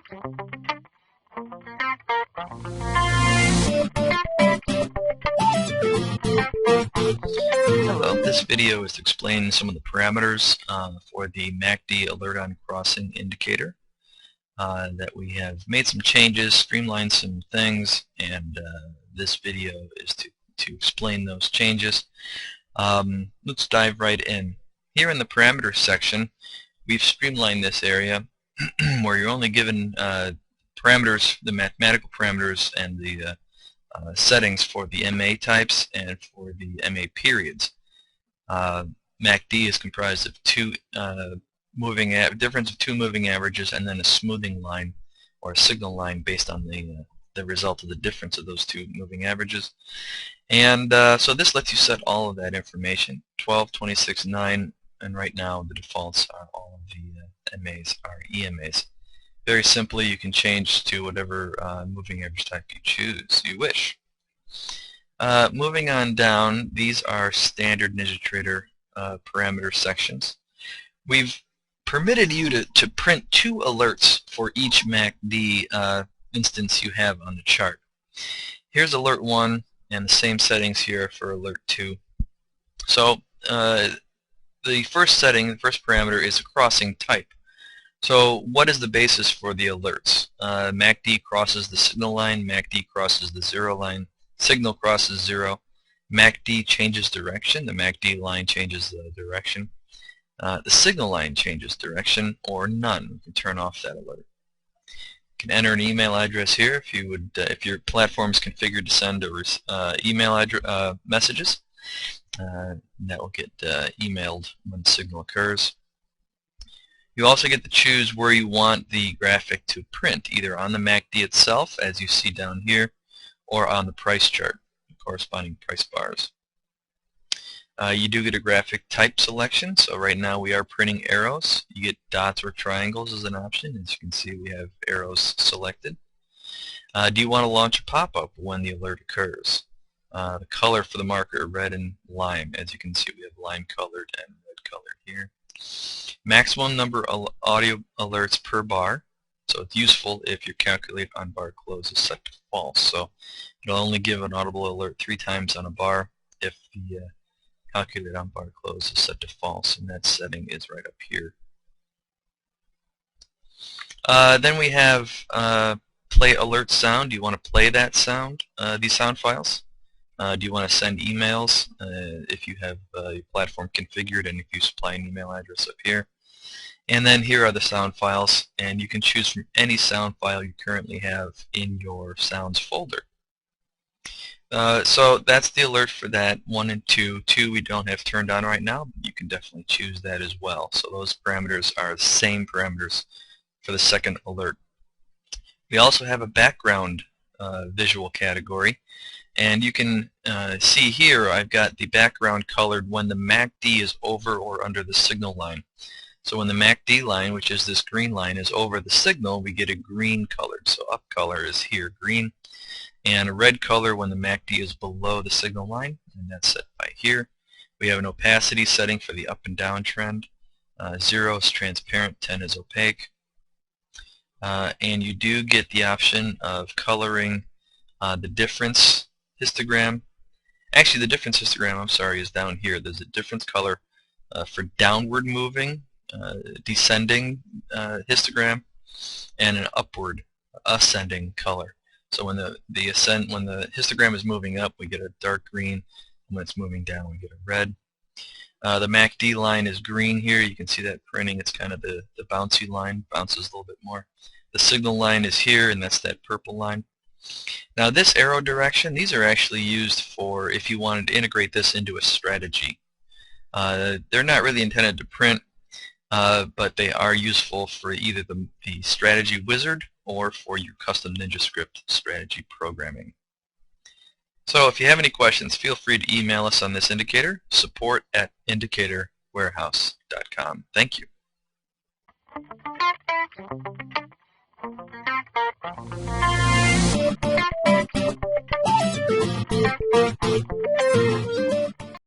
Hello, this video is to explain some of the parameters for the MACD alert on crossing indicator. That we have made some changes, streamlined some things, and this video is to explain those changes. Let's dive right in. Here in the parameters section, we've streamlined this area where you're only given parameters, the mathematical parameters and the settings for the MA types and for the MA periods. MACD is comprised of difference of two moving averages and then a smoothing line or a signal line based on the result of the difference of those two moving averages. And so this lets you set all of that information, 12, 26, 9, and right now the defaults are all of the MAs are EMAs. Very simply, you can change to whatever moving average type you wish. Moving on down, these are standard NinjaTrader parameter sections. We've permitted you to print 2 alerts for each MACD instance you have on the chart. Here's alert 1 and the same settings here for alert 2. So the first setting, the first parameter is a crossing type. So what is the basis for the alerts? MACD crosses the signal line, MACD crosses the 0 line, signal crosses 0, MACD changes direction, the MACD line changes the direction, the signal line changes direction, or none. You can turn off that alert. You can enter an email address here if you would, if your platform is configured to send email messages. That will get emailed when the signal occurs. You also get to choose where you want the graphic to print, either on the MACD itself, as you see down here, or on the price chart, the corresponding price bars. You do get a graphic type selection, so right now we are printing arrows. You get dots or triangles as an option. As you can see, we have arrows selected. Do you want to launch a pop-up when the alert occurs? The color for the marker, red and lime. As you can see, we have lime colored and red colored here. Maximum number of audio alerts per bar. So it's useful if your calculate on bar close is set to false. So it'll only give an audible alert 3 times on a bar if the calculate on bar close is set to false, and that setting is right up here. Then we have play alert sound. Do you want to play that sound, these sound files? Do you want to send emails if you have your platform configured and if you supply an email address up here? And then here are the sound files, and you can choose from any sound file you currently have in your sounds folder. So that's the alert for that 1 and 2. 2 we don't have turned on right now, but you can definitely choose that as well. So those parameters are the same parameters for the second alert. We also have a background visual category, and you can see here I've got the background colored when the MACD is over or under the signal line. So when the MACD line, which is this green line, is over the signal, we get a green colored. So up color is here, green, and a red color when the MACD is below the signal line, and that's set by here. We have an opacity setting for the up and down trend. 0 is transparent, 10 is opaque. And you do get the option of coloring the difference histogram. Actually, the difference histogram, I'm sorry, is down here. There's a difference color for downward moving, descending histogram, and an upward ascending color. So when the histogram is moving up, we get a dark green. When it's moving down, we get a red. The MACD line is green here. You can see that printing. It's kind of the bouncy line, bounces a little bit more. The signal line is here, and that's that purple line. Now this arrow direction, these are actually used for if you wanted to integrate this into a strategy. They're not really intended to print, but they are useful for either the strategy wizard or for your custom NinjaScript strategy programming. So if you have any questions, feel free to email us on this indicator, support@indicatorwarehouse.com. Thank you.